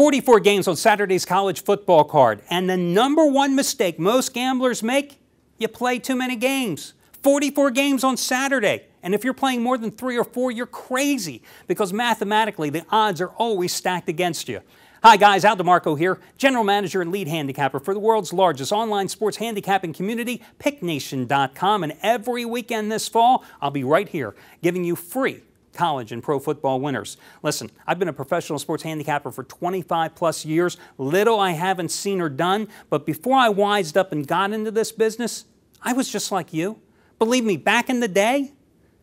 44 games on Saturday's college football card. And the #1 mistake most gamblers make, you play too many games. 44 games on Saturday. And if you're playing more than 3 or 4, you're crazy, because mathematically the odds are always stacked against you. Hi guys, DeMarco here, General Manager and Lead Handicapper for the world's largest online sports handicapping community, PickNation.com. And every weekend this fall, I'll be right here giving you free college and pro football winners. Listen, I've been a professional sports handicapper for 25 plus years. Little I haven't seen or done, but before I wised up and got into this business, I was just like you. Believe me, back in the day,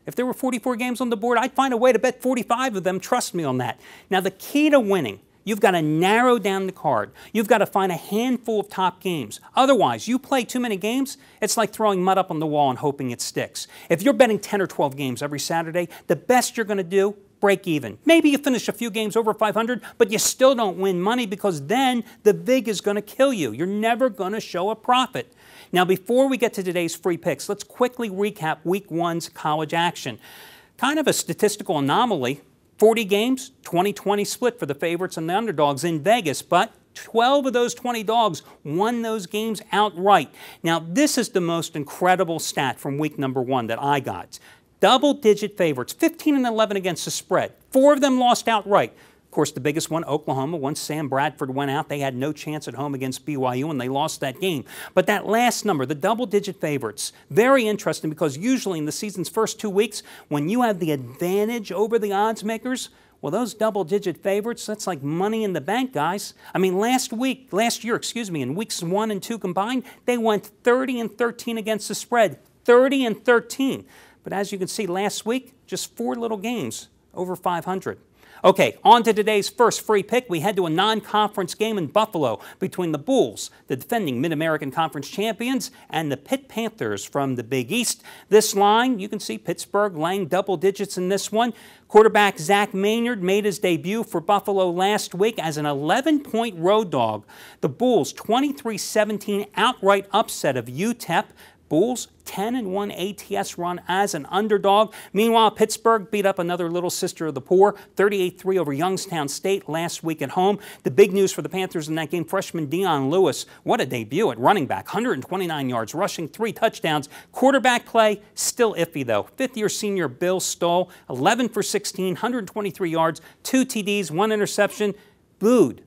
if there were 44 games on the board, I'd find a way to bet 45 of them. Trust me on that. Now, the key to winning, you've got to narrow down the card. You've got to find a handful of top games. Otherwise, you play too many games, it's like throwing mud up on the wall and hoping it sticks. If you're betting 10 or 12 games every Saturday, the best you're going to do, break even. Maybe you finish a few games over 500, but you still don't win money, because then the vig is going to kill you. You're never going to show a profit. Now, before we get to today's free picks, let's quickly recap Week 1's college action. Kind of a statistical anomaly. 40 games, 20-20 split for the favorites and the underdogs in Vegas, but 12 of those 20 dogs won those games outright. Now, this is the most incredible stat from week #1 that I got. Double-digit favorites, 15 and 11 against the spread. 4 of them lost outright. Of course, the biggest one, Oklahoma, once Sam Bradford went out, they had no chance at home against BYU, and they lost that game. But that last number, the double-digit favorites, very interesting, because usually in the season's first 2 weeks, when you have the advantage over the odds makers, well, those double-digit favorites, that's like money in the bank, guys. I mean, last year, in weeks 1 and 2 combined, they went 30 and 13 against the spread, 30 and 13. But as you can see, last week, just 4 little games over 500. Okay, on to today's first free pick. We head to a non-conference game in Buffalo between the Bulls, the defending Mid-American Conference champions, and the Pitt Panthers from the Big East. This line, you can see Pittsburgh laying double digits in this one. Quarterback Zach Maynard made his debut for Buffalo last week as an 11-point road dog. The Bulls' 23-17 outright upset of UTEP. Bulls 10-1 ATS run as an underdog. Meanwhile, Pittsburgh beat up another little sister of the poor, 38-3 over Youngstown State last week at home. The big news for the Panthers in that game, freshman Dion Lewis, what a debut at running back, 129 yards, rushing 3 touchdowns. Quarterback play, still iffy though. Fifth-year senior Bill Stoll, 11 for 16, 123 yards, 2 TDs, 1 interception. Booed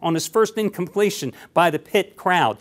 on his first incompletion by the Pitt crowd.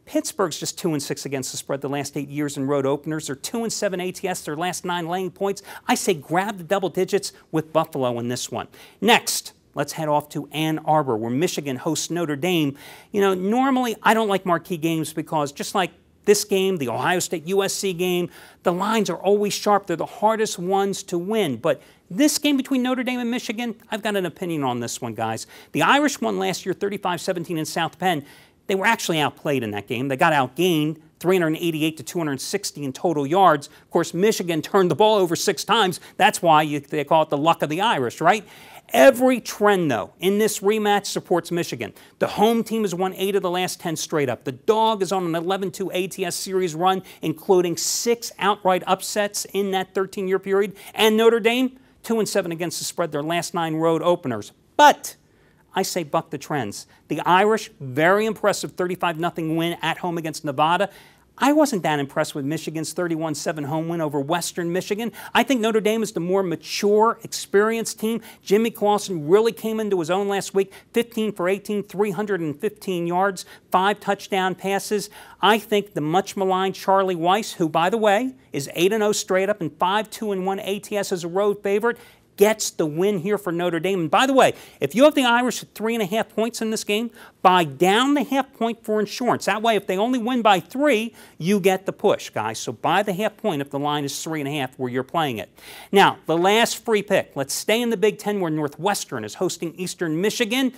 Pittsburgh's just 2-6 against the spread the last 8 years in road openers. They're 2-7 ATS, their last 9 laying points. I say grab the double digits with Buffalo in this one. Next, let's head off to Ann Arbor, where Michigan hosts Notre Dame. You know, normally I don't like marquee games because just like this game, the Ohio State-USC game, the lines are always sharp. They're the hardest ones to win. But this game between Notre Dame and Michigan, I've got an opinion on this one, guys. The Irish won last year 35-17 in South Bend. They were actually outplayed in that game. They got outgained, 388 to 260 in total yards. Of course, Michigan turned the ball over 6 times. That's why they call it the luck of the Irish, right? Every trend, though, in this rematch supports Michigan. The home team has won 8 of the last 10 straight up. The dog is on an 11-2 ATS series run, including 6 outright upsets in that 13-year period. And Notre Dame, 2-7 against the spread, their last 9 road openers. But I say buck the trends. The Irish, very impressive 35-0 win at home against Nevada. I wasn't that impressed with Michigan's 31-7 home win over Western Michigan. I think Notre Dame is the more mature, experienced team. Jimmy Clausen really came into his own last week, 15 for 18, 315 yards, 5 touchdown passes. I think the much-maligned Charlie Weiss, who, by the way, is 8-0 straight up and 5-2-1 ATS as a road favorite, gets the win here for Notre Dame. And by the way, if you have the Irish at 3.5 points in this game, buy down the half point for insurance. That way, if they only win by 3, you get the push, guys. So buy the half point if the line is 3.5 where you're playing it. Now, the last free pick. Let's stay in the Big Ten where Northwestern is hosting Eastern Michigan.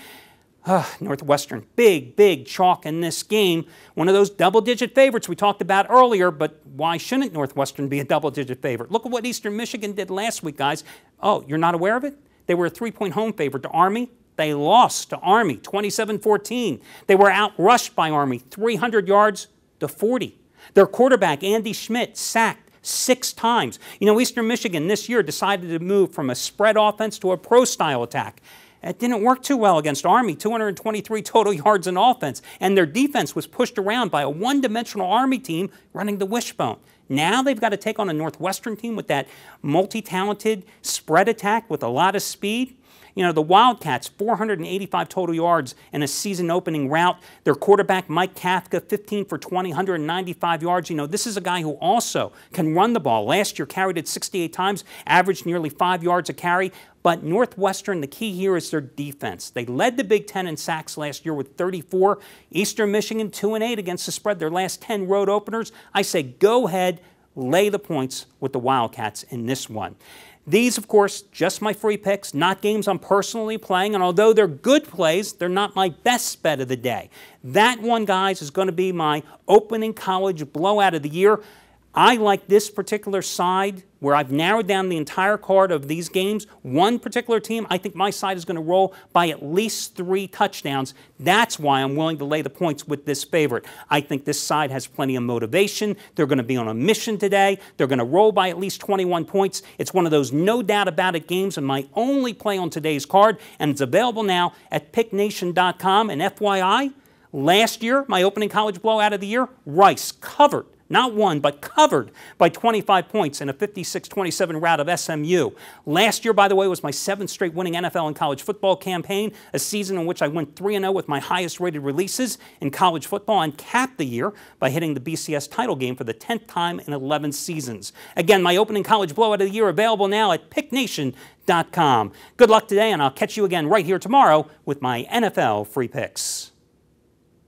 Northwestern, big chalk in this game. One of those double-digit favorites we talked about earlier, but why shouldn't Northwestern be a double-digit favorite? Look at what Eastern Michigan did last week, guys. Oh, you're not aware of it? They were a 3-point home favorite to Army. They lost to Army, 27-14. They were outrushed by Army, 300 yards to 40. Their quarterback, Andy Schmidt, sacked 6 times. You know, Eastern Michigan this year decided to move from a spread offense to a pro-style attack. It didn't work too well against Army, 223 total yards in offense, and their defense was pushed around by a one-dimensional Army team running the wishbone. Now they've got to take on a Northwestern team with that multi-talented spread attack with a lot of speed. You know, the Wildcats, 485 total yards in a season-opening rout. Their quarterback, Mike Kafka, 15 for 20, 195 yards. You know, this is a guy who also can run the ball. Last year, carried it 68 times, averaged nearly 5 yards a carry. But Northwestern, the key here is their defense. They led the Big Ten in sacks last year with 34. Eastern Michigan, 2-8 against the spread, their last 10 road openers. I say go ahead, lay the points with the Wildcats in this one. These, of course, just my free picks, not games I'm personally playing, and although they're good plays, they're not my best bet of the day. That one, guys, is going to be my opening college blowout of the year. I like this particular side where I've narrowed down the entire card of these games. One particular team, I think my side is going to roll by at least 3 touchdowns. That's why I'm willing to lay the points with this favorite. I think this side has plenty of motivation. They're going to be on a mission today. They're going to roll by at least 21 points. It's one of those no doubt about it games and my only play on today's card, and it's available now at picknation.com. And FYI, last year, my opening college blowout of the year, Rice covered. Not won, but covered by 25 points in a 56-27 rout of SMU. Last year, by the way, was my 7th straight winning NFL and college football campaign, a season in which I went 3-0 with my highest rated releases in college football and capped the year by hitting the BCS title game for the 10th time in 11 seasons. Again, my opening college blowout of the year available now at picknation.com. Good luck today, and I'll catch you again right here tomorrow with my NFL free picks.